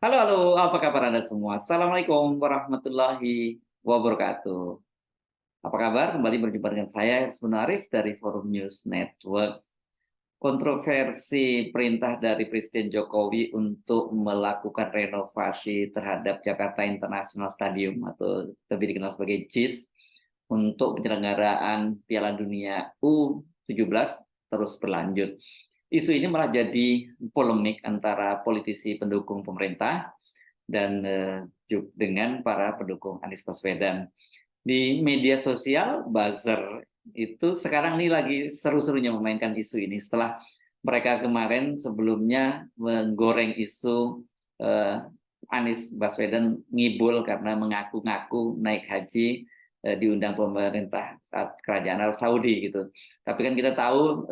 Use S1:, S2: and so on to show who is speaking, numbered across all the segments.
S1: Halo, halo, apa kabar Anda semua? Assalamualaikum warahmatullahi wabarakatuh. Apa kabar? Kembali berjumpa dengan saya, Yusman Arif dari Forum News Network. Kontroversi perintah dari Presiden Jokowi untuk melakukan renovasi terhadap Jakarta International Stadium atau lebih dikenal sebagai JIS untuk penyelenggaraan Piala Dunia U17 terus berlanjut. Isu ini malah jadi polemik antara politisi pendukung pemerintah dan dengan para pendukung Anies Baswedan. Di media sosial, buzzer itu sekarang ini lagi seru-serunya memainkan isu ini setelah mereka kemarin sebelumnya menggoreng isu Anies Baswedan ngibul karena mengaku-ngaku naik haji diundang pemerintah saat kerajaan Arab Saudi gitu. Tapi kan kita tahu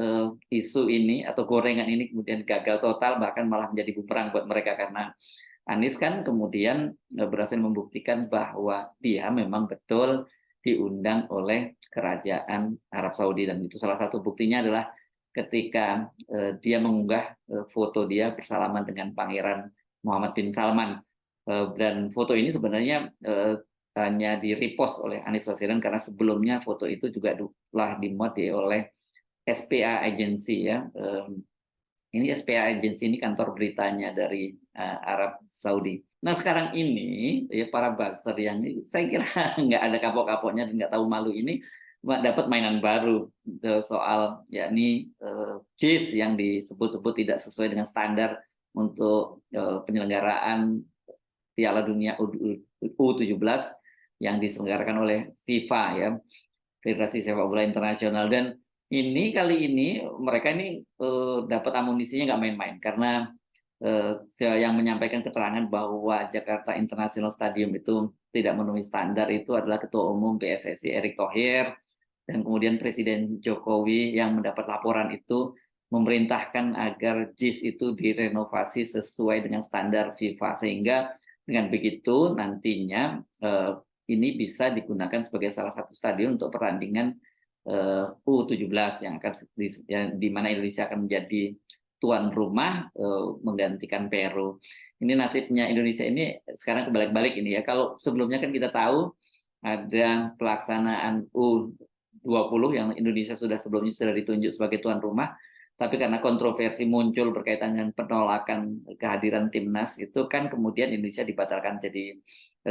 S1: isu ini atau gorengan ini kemudian gagal total, bahkan malah menjadi bumerang buat mereka karena Anies kan kemudian berhasil membuktikan bahwa dia memang betul diundang oleh kerajaan Arab Saudi, dan itu salah satu buktinya adalah ketika dia mengunggah foto dia bersalaman dengan Pangeran Muhammad bin Salman. Dan foto ini sebenarnya hanya di-repost oleh Anies Baswedan karena sebelumnya foto itu juga telah dimuat oleh SPA Agency ya. Ini SPA Agency ini kantor beritanya dari Arab Saudi. Nah sekarang ini ya para buzzer yang ini, saya kira nggak ada kapok-kapoknya dan nggak tahu malu ini dapat mainan baru soal yakni JIS yang disebut-sebut tidak sesuai dengan standar untuk penyelenggaraan Piala Dunia U17 yang diselenggarakan oleh FIFA ya, Federasi Sepak Bola Internasional. Dan ini kali ini mereka ini dapat amunisinya nggak main-main karena yang menyampaikan keterangan bahwa Jakarta International Stadium itu tidak memenuhi standar itu adalah Ketua Umum PSSI Erick Thohir, dan kemudian Presiden Jokowi yang mendapat laporan itu memerintahkan agar JIS itu direnovasi sesuai dengan standar FIFA, sehingga dengan begitu nantinya ini bisa digunakan sebagai salah satu stadion untuk pertandingan U17 yang akan di mana Indonesia akan menjadi tuan rumah menggantikan Peru. Ini nasibnya Indonesia ini sekarang kebalik-balik ini ya. Kalau sebelumnya kan kita tahu ada pelaksanaan U20 yang Indonesia sudah ditunjuk sebagai tuan rumah, tapi karena kontroversi muncul berkaitan dengan penolakan kehadiran timnas itu kan kemudian Indonesia dibatalkan jadi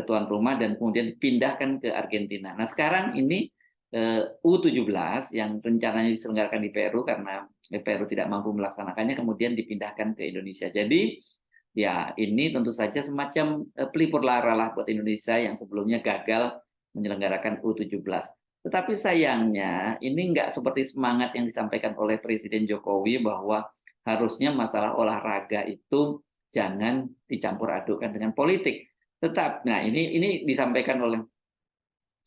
S1: tuan rumah dan kemudian dipindahkan ke Argentina. Nah sekarang ini U17 yang rencananya diselenggarakan di Peru karena Peru tidak mampu melaksanakannya kemudian dipindahkan ke Indonesia. Jadi ya ini tentu saja semacam pelipur lara lah buat Indonesia yang sebelumnya gagal menyelenggarakan U17. Tetapi sayangnya ini nggak seperti semangat yang disampaikan oleh Presiden Jokowi bahwa harusnya masalah olahraga itu jangan dicampur adukkan dengan politik. Nah ini disampaikan oleh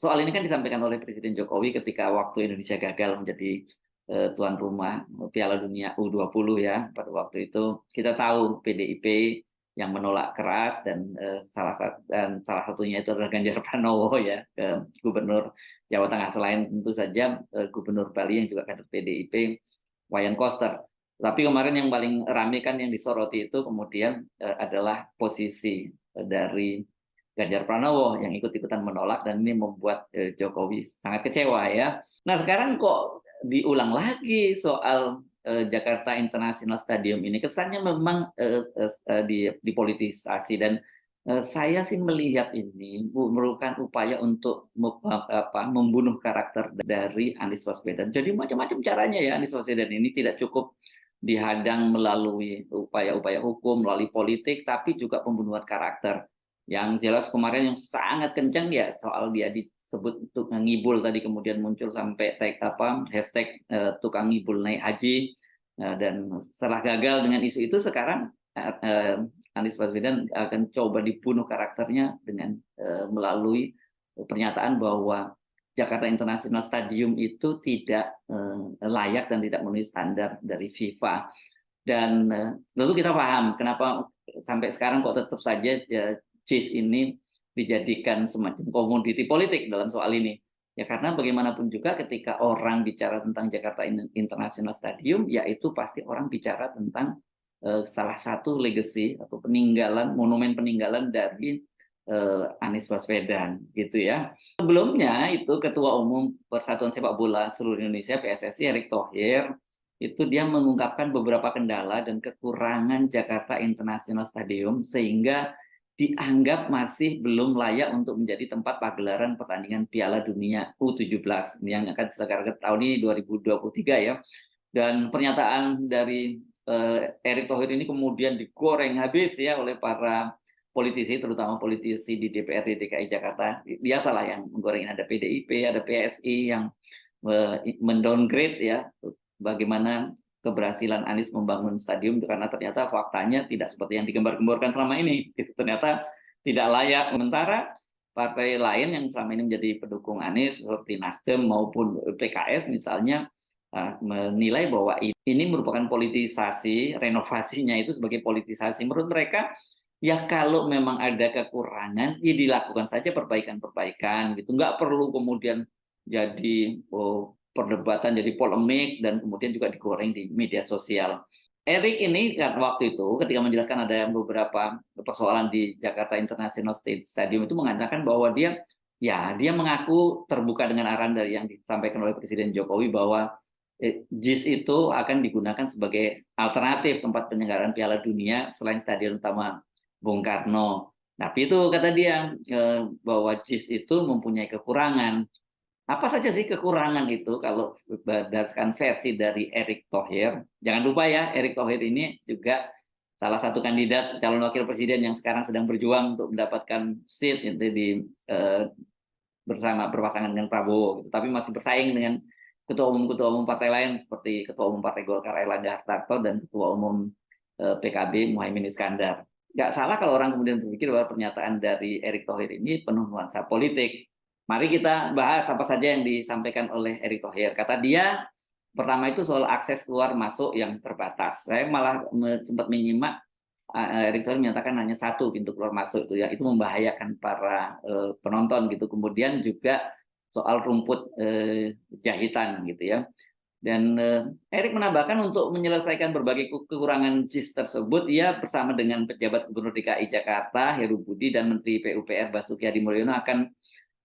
S1: soal ini kan disampaikan oleh Presiden Jokowi ketika waktu Indonesia gagal menjadi tuan rumah Piala Dunia U20 ya. Pada waktu itu kita tahu PDIP yang menolak keras dan salah satunya itu adalah Ganjar Pranowo ya, Gubernur Jawa Tengah, selain tentu saja Gubernur Bali yang juga kader PDIP Wayan Koster. Tapi kemarin yang paling ramai kan yang disoroti itu kemudian adalah posisi dari Ganjar Pranowo yang ikut-ikutan menolak, dan ini membuat Jokowi sangat kecewa ya. Nah sekarang kok diulang lagi soal Jakarta International Stadium ini, kesannya memang dipolitisasi, dan saya sih melihat ini merupakan upaya untuk membunuh karakter dari Anies Baswedan. Jadi macam-macam caranya ya Anies Baswedan ini tidak cukup dihadang melalui upaya-upaya hukum, melalui politik, tapi juga pembunuhan karakter. Yang jelas kemarin yang sangat kencang ya soal dia disebut tukang ngibul tadi, kemudian muncul sampai hashtag tukang ngibul naik haji. Dan setelah gagal dengan isu itu, sekarang Anies Baswedan akan coba dibunuh karakternya dengan melalui pernyataan bahwa Jakarta International Stadium itu tidak layak dan tidak memenuhi standar dari FIFA. Dan lalu kita paham kenapa sampai sekarang kok tetap saja JIS ini dijadikan semacam komoditi politik dalam soal ini. Ya karena bagaimanapun juga ketika orang bicara tentang Jakarta International Stadium, yaitu pasti orang bicara tentang salah satu legacy atau peninggalan, monumen peninggalan dari Anies Baswedan gitu ya. Sebelumnya itu Ketua Umum Persatuan Sepak Bola Seluruh Indonesia PSSI Erick Thohir itu dia mengungkapkan beberapa kendala dan kekurangan Jakarta International Stadium sehingga dianggap masih belum layak untuk menjadi tempat pagelaran pertandingan Piala Dunia U17 yang akan diselenggarakan tahun ini 2023 ya. Dan pernyataan dari Erick Thohir ini kemudian digoreng habis ya oleh para politisi, terutama politisi di DPRD DKI Jakarta. Biasalah yang menggoreng, ada PDIP, ada PSI yang mendowngrade ya bagaimana keberhasilan Anies membangun stadium, karena ternyata faktanya tidak seperti yang digembar-gemborkan selama ini. Itu ternyata tidak layak. Sementara partai lain yang selama ini menjadi pendukung Anies seperti Nasdem maupun PKS misalnya menilai bahwa ini merupakan politisasi, renovasinya itu sebagai politisasi. Menurut mereka ya kalau memang ada kekurangan ya dilakukan saja perbaikan-perbaikan gitu, nggak perlu kemudian jadi perdebatan, jadi polemik dan kemudian juga digoreng di media sosial. Erick ini kan waktu itu ketika menjelaskan ada beberapa persoalan di Jakarta International Stadium itu mengatakan bahwa dia mengaku terbuka dengan arahan dari yang disampaikan oleh Presiden Jokowi bahwa JIS itu akan digunakan sebagai alternatif tempat penyelenggaraan Piala Dunia selain stadion utama Bung Karno. Tapi itu kata dia bahwa JIS itu mempunyai kekurangan. Apa saja sih kekurangan itu kalau berdasarkan versi dari Erick Thohir? Jangan lupa ya, Erick Thohir ini juga salah satu kandidat calon wakil presiden yang sekarang sedang berjuang untuk mendapatkan seat di berpasangan dengan Prabowo, tapi masih bersaing dengan ketua umum partai lain seperti ketua umum Partai Golkar Airlangga Hartarto dan ketua umum PKB Muhaimin Iskandar. Nggak salah kalau orang kemudian berpikir bahwa pernyataan dari Erick Thohir ini penuh nuansa politik. Mari kita bahas apa saja yang disampaikan oleh Erick Thohir. Kata dia, pertama itu soal akses keluar masuk yang terbatas. Saya malah sempat menyimak Erick Thohir menyatakan hanya satu pintu keluar masuk itu ya, itu membahayakan para penonton gitu. Kemudian juga soal rumput jahitan gitu ya. Dan Erick menambahkan untuk menyelesaikan berbagai kekurangan JIS tersebut, ia bersama dengan pejabat Gubernur DKI Jakarta Heru Budi dan Menteri PUPR Basuki Hadi Mulyono akan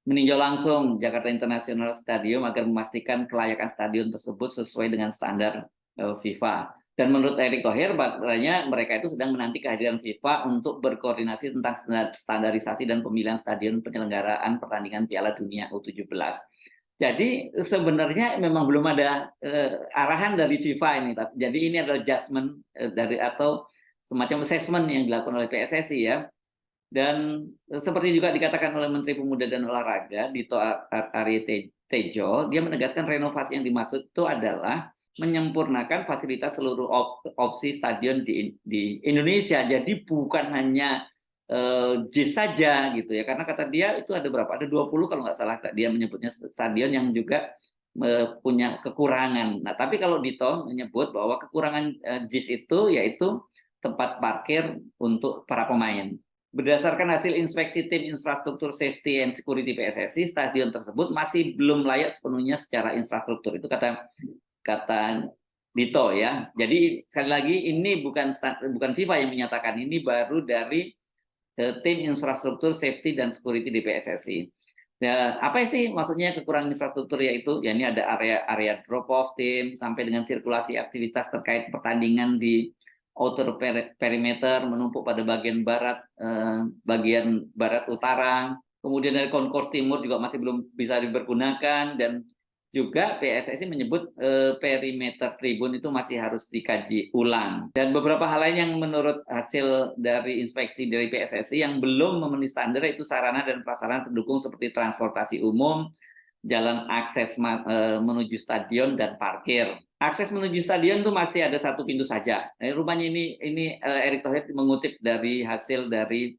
S1: meninjau langsung Jakarta International Stadium agar memastikan kelayakan stadion tersebut sesuai dengan standar FIFA. Dan menurut Erick Thohir, katanya mereka itu sedang menanti kehadiran FIFA untuk berkoordinasi tentang standarisasi dan pemilihan stadion penyelenggaraan pertandingan Piala Dunia U17. Jadi sebenarnya memang belum ada arahan dari FIFA ini. Jadi ini adalah adjustment dari atau semacam assessment yang dilakukan oleh PSSI ya. Dan seperti juga dikatakan oleh Menteri Pemuda dan Olahraga Dito Aryo Tejo, dia menegaskan renovasi yang dimaksud itu adalah menyempurnakan fasilitas seluruh opsi stadion di Indonesia. Jadi bukan hanya JIS saja gitu ya, karena kata dia itu ada berapa? Ada 20 kalau nggak salah dia menyebutnya stadion yang juga punya kekurangan. Nah, tapi kalau Dito menyebut bahwa kekurangan JIS itu yaitu tempat parkir untuk para pemain. Berdasarkan hasil inspeksi tim infrastruktur safety and security PSSI, stadion tersebut masih belum layak sepenuhnya secara infrastruktur. Itu kata Dito ya. Jadi sekali lagi ini bukan FIFA yang menyatakan, ini baru dari tim infrastruktur safety dan security di PSSI. Nah, apa sih maksudnya kekurangan infrastruktur, yaitu ya ini ada area drop off tim sampai dengan sirkulasi aktivitas terkait pertandingan di outer perimeter menumpuk pada bagian barat utara. Kemudian dari koncourse timur juga masih belum bisa dipergunakan, dan juga PSSI menyebut perimeter tribun itu masih harus dikaji ulang. Dan beberapa hal lain yang menurut hasil dari inspeksi dari PSSI yang belum memenuhi standar itu sarana dan prasarana pendukung seperti transportasi umum, jalan akses menuju stadion, dan parkir. Akses menuju stadion itu masih ada satu pintu saja. Rupanya ini Erick Thohir mengutip dari hasil dari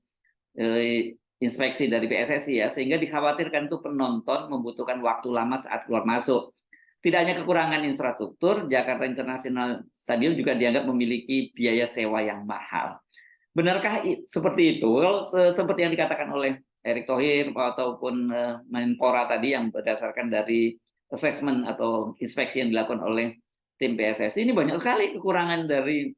S1: inspeksi dari PSSI ya, sehingga dikhawatirkan tuh penonton membutuhkan waktu lama saat keluar masuk. Tidak hanya kekurangan infrastruktur, Jakarta International Stadium juga dianggap memiliki biaya sewa yang mahal. Benarkah seperti itu? Seperti yang dikatakan oleh Erick Thohir ataupun Menpora tadi yang berdasarkan dari assessment atau inspeksi yang dilakukan oleh tim PSSI, ini banyak sekali kekurangan dari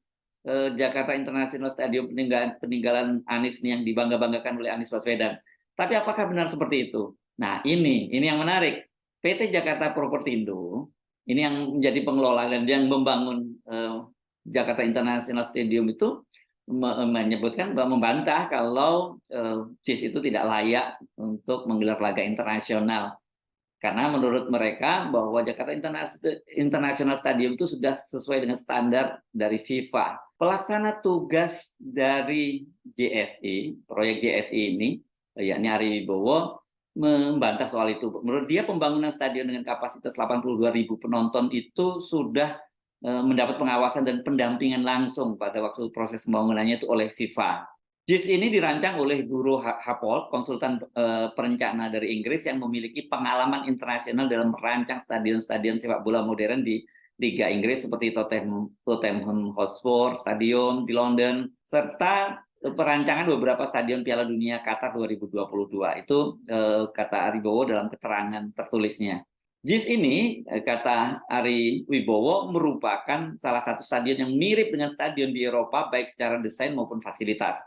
S1: Jakarta International Stadium peninggalan Anies nih yang dibangga-banggakan oleh Anies Baswedan. Tapi apakah benar seperti itu? Nah, ini yang menarik. PT Jakarta Propertindo ini yang menjadi pengelola dan yang membangun Jakarta International Stadium itu menyebutkan bahwa membantah kalau JIS itu tidak layak untuk menggelar laga internasional. Karena menurut mereka bahwa Jakarta International Stadium itu sudah sesuai dengan standar dari FIFA. Pelaksana tugas dari JSI, proyek JSI ini, yakni Ari Wibowo, membantah soal itu. Menurut dia pembangunan stadion dengan kapasitas 82.000 penonton itu sudah mendapat pengawasan dan pendampingan langsung pada waktu proses pembangunannya itu oleh FIFA. JIS ini dirancang oleh Guru Happold, konsultan perencana dari Inggris yang memiliki pengalaman internasional dalam merancang stadion-stadion sepak bola modern di Liga Inggris seperti Tottenham Hotspur Stadium di London, serta perancangan beberapa stadion Piala Dunia Qatar 2022. Itu kata Ari Wibowo dalam keterangan tertulisnya. JIS ini, kata Ari Wibowo, merupakan salah satu stadion yang mirip dengan stadion di Eropa, baik secara desain maupun fasilitas.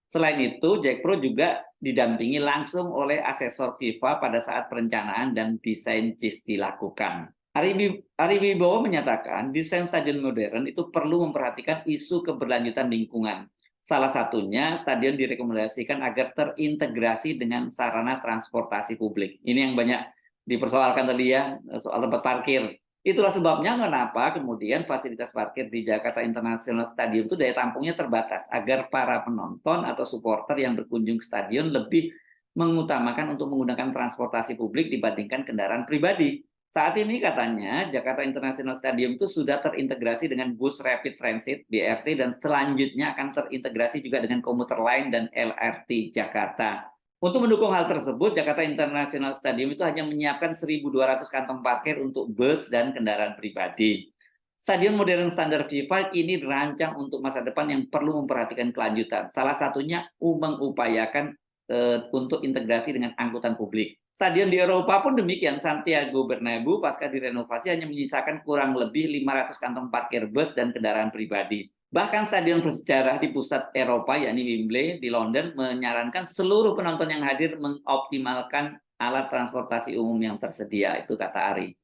S1: Selain itu, Jakpro juga didampingi langsung oleh asesor FIFA pada saat perencanaan dan desain JIS dilakukan. Ari Wibowo menyatakan desain stadion modern itu perlu memperhatikan isu keberlanjutan lingkungan. Salah satunya, stadion direkomendasikan agar terintegrasi dengan sarana transportasi publik. Ini yang banyak dipersoalkan tadi ya, soal tempat parkir. Itulah sebabnya kenapa kemudian fasilitas parkir di Jakarta International Stadium itu daya tampungnya terbatas agar para penonton atau supporter yang berkunjung ke stadion lebih mengutamakan untuk menggunakan transportasi publik dibandingkan kendaraan pribadi. Saat ini katanya Jakarta International Stadium itu sudah terintegrasi dengan bus rapid transit BRT dan selanjutnya akan terintegrasi juga dengan komuter lain dan LRT Jakarta. Untuk mendukung hal tersebut, Jakarta International Stadium itu hanya menyiapkan 1.200 kantong parkir untuk bus dan kendaraan pribadi. Stadion modern standar FIFA ini dirancang untuk masa depan yang perlu memperhatikan kelanjutan. Salah satunya mengupayakan untuk integrasi dengan angkutan publik. Stadion di Eropa pun demikian. Santiago Bernabeu pasca direnovasi hanya menyisakan kurang lebih 500 kantong parkir bus dan kendaraan pribadi. Bahkan stadion bersejarah di pusat Eropa, yakni Wembley di London, menyarankan seluruh penonton yang hadir mengoptimalkan alat transportasi umum yang tersedia. Itu kata Ari.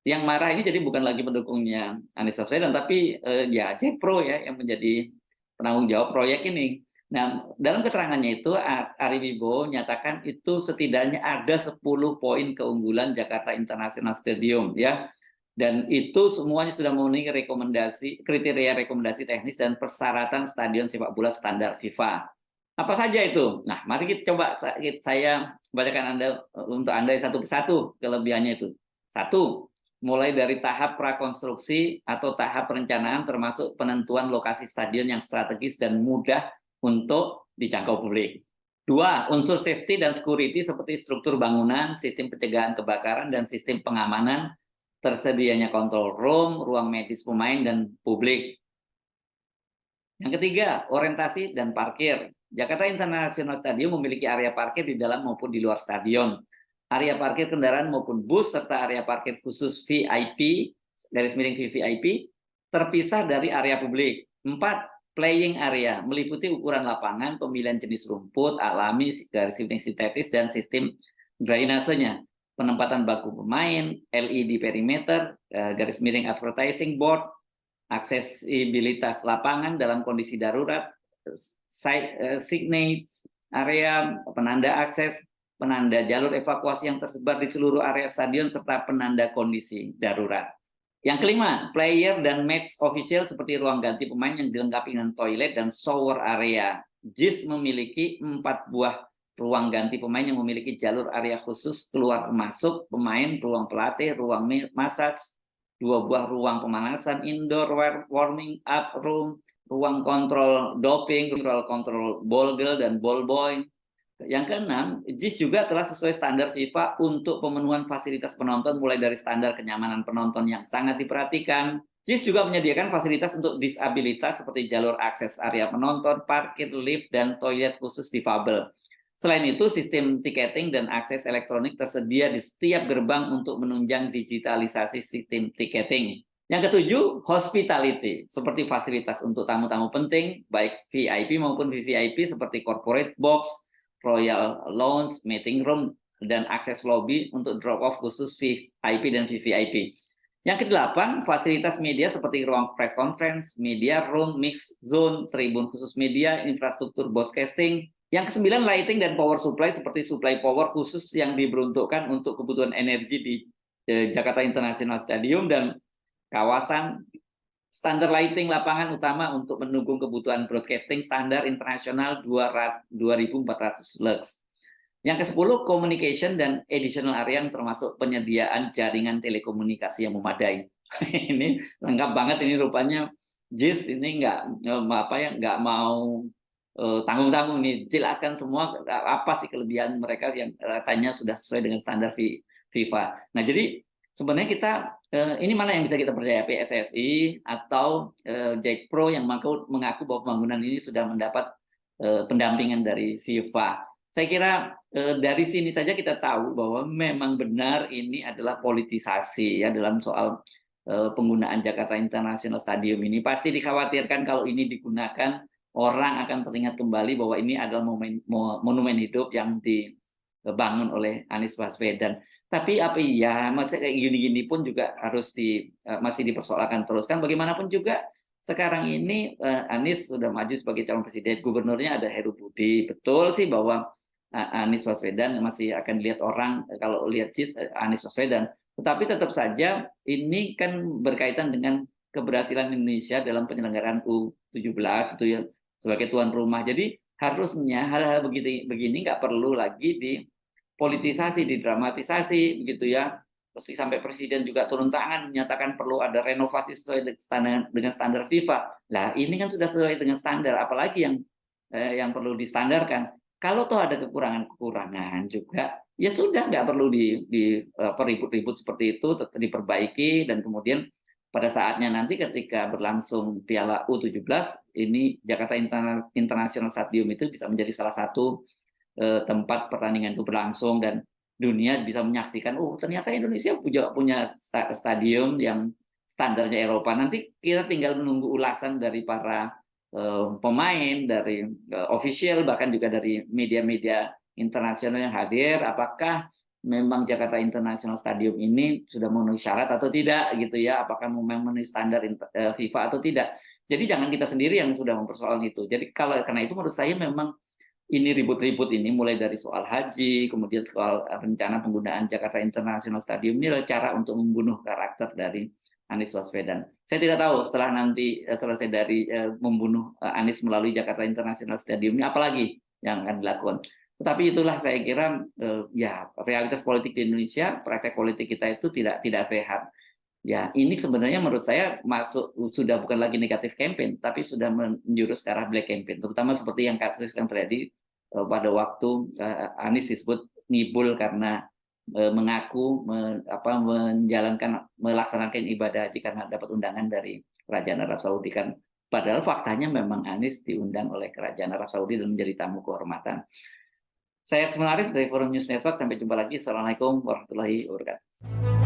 S1: Yang marah ini jadi bukan lagi pendukungnya Anies Baswedan, tapi ya Jakpro ya yang menjadi penanggung jawab proyek ini. Nah, dalam keterangannya itu Ari Wibowo menyatakan itu setidaknya ada 10 poin keunggulan Jakarta International Stadium ya. Dan itu semuanya sudah memenuhi kriteria rekomendasi teknis dan persyaratan stadion sepak bola standar FIFA. Apa saja itu? Nah, mari kita coba saya bacakan untuk Anda satu persatu kelebihannya itu. Satu, mulai dari tahap prakonstruksi atau tahap perencanaan termasuk penentuan lokasi stadion yang strategis dan mudah untuk dijangkau publik. Dua, unsur safety dan security seperti struktur bangunan, sistem pencegahan kebakaran, dan sistem pengamanan, tersedianya control room, ruang medis pemain, dan publik. Yang ketiga, orientasi dan parkir. Jakarta International Stadium memiliki area parkir di dalam maupun di luar stadion. Area parkir kendaraan maupun bus, serta area parkir khusus VIP, garis miring VVIP, terpisah dari area publik. 4. Playing area, meliputi ukuran lapangan, pemilihan jenis rumput, alami, garis miring sintetis, dan sistem drainasenya. Penempatan bangku pemain, LED perimeter, garis miring advertising board, aksesibilitas lapangan dalam kondisi darurat, signage area, penanda akses, penanda jalur evakuasi yang tersebar di seluruh area stadion, serta penanda kondisi darurat. Yang kelima, player dan match official seperti ruang ganti pemain yang dilengkapi dengan toilet dan shower area. JIS memiliki 4 buah ruang ganti pemain yang memiliki jalur area khusus keluar masuk pemain, ruang pelatih, ruang massage, 2 buah ruang pemanasan indoor warming up room, ruang kontrol doping, ruang kontrol ball girl dan ball boy. Yang keenam, JIS juga telah sesuai standar FIFA untuk pemenuhan fasilitas penonton mulai dari standar kenyamanan penonton yang sangat diperhatikan. JIS juga menyediakan fasilitas untuk disabilitas seperti jalur akses area penonton, parkir, lift, dan toilet khusus difabel. Selain itu, sistem tiketing dan akses elektronik tersedia di setiap gerbang untuk menunjang digitalisasi sistem tiketing. Yang ketujuh, hospitality, seperti fasilitas untuk tamu-tamu penting, baik VIP maupun VVIP seperti corporate box, royal lounge, meeting room, dan akses lobby untuk drop-off khusus VIP dan VVIP. Yang kedelapan, fasilitas media seperti ruang press conference, media room, mix zone, tribun khusus media, infrastruktur broadcasting. Yang kesembilan, lighting dan power supply seperti supply power khusus yang diperuntukkan untuk kebutuhan energi di Jakarta International Stadium dan kawasan standar lighting lapangan utama untuk mendukung kebutuhan broadcasting standar internasional 2.400 lux. Yang ke-10, communication dan additional area termasuk penyediaan jaringan telekomunikasi yang memadai. Ini lengkap banget ini rupanya. JIS ini nggak mau tanggung-tanggung nih, jelaskan semua apa sih kelebihan mereka yang katanya sudah sesuai dengan standar FIFA. Nah, jadi sebenarnya kita ini mana yang bisa kita percaya, PSSI atau Jack Pro yang mengaku bahwa pembangunan ini sudah mendapat pendampingan dari FIFA. Saya kira dari sini saja kita tahu bahwa memang benar ini adalah politisasi ya dalam soal penggunaan Jakarta International Stadium ini. Pasti dikhawatirkan kalau ini digunakan, orang akan teringat kembali bahwa ini adalah monumen hidup yang dibangun oleh Anies Baswedan. Tapi apa iya, masih kayak gini-gini pun juga harus masih dipersoalkan terus kan. Bagaimanapun juga sekarang ini Anies sudah maju sebagai calon presiden, gubernurnya ada Heru Budi. Betul sih bahwa Anies Baswedan masih akan dilihat orang kalau lihat Anies Baswedan. Tetapi tetap saja ini kan berkaitan dengan keberhasilan Indonesia dalam penyelenggaraan U17 itu ya sebagai tuan rumah. Jadi harusnya hal-hal begini nggak perlu lagi dipolitisasi, didramatisasi begitu ya. Terus sampai presiden juga turun tangan menyatakan perlu ada renovasi sesuai dengan standar FIFA. Lah ini kan sudah sesuai dengan standar, apalagi yang perlu distandarkan. Kalau toh ada kekurangan-kekurangan juga, ya sudah nggak perlu ribut-ribut seperti itu, tetap diperbaiki dan kemudian pada saatnya nanti ketika berlangsung Piala U17 ini Jakarta International Stadium itu bisa menjadi salah satu tempat pertandingan itu berlangsung dan dunia bisa menyaksikan, oh ternyata Indonesia punya stadium yang standarnya Eropa. Nanti kita tinggal menunggu ulasan dari para pemain, dari official, bahkan juga dari media-media internasional yang hadir, apakah memang Jakarta International Stadium ini sudah memenuhi syarat atau tidak gitu ya, apakah memang memenuhi standar FIFA atau tidak. Jadi jangan kita sendiri yang sudah mempersoalkan itu. Jadi karena itu menurut saya memang ini ribut-ribut ini mulai dari soal haji, kemudian soal rencana penggunaan Jakarta International Stadium ini adalah cara untuk membunuh karakter dari Anies Baswedan. Saya tidak tahu setelah nanti selesai dari membunuh Anies melalui Jakarta International Stadium ini apalagi yang akan dilakukan. Tetapi itulah saya kira ya realitas politik di Indonesia, praktek politik kita itu tidak sehat. Ya, ini sebenarnya menurut saya sudah bukan lagi negatif campaign, tapi sudah menjurus ke arah black campaign, terutama seperti yang kasus yang terjadi pada waktu Anies disebut ngibul karena mengaku melaksanakan ibadah haji karena dapat undangan dari Kerajaan Arab Saudi kan. Padahal faktanya memang Anies diundang oleh Kerajaan Arab Saudi dan menjadi tamu kehormatan. Saya Arif dari Forum News Network. Sampai jumpa lagi. Assalamualaikum warahmatullahi wabarakatuh.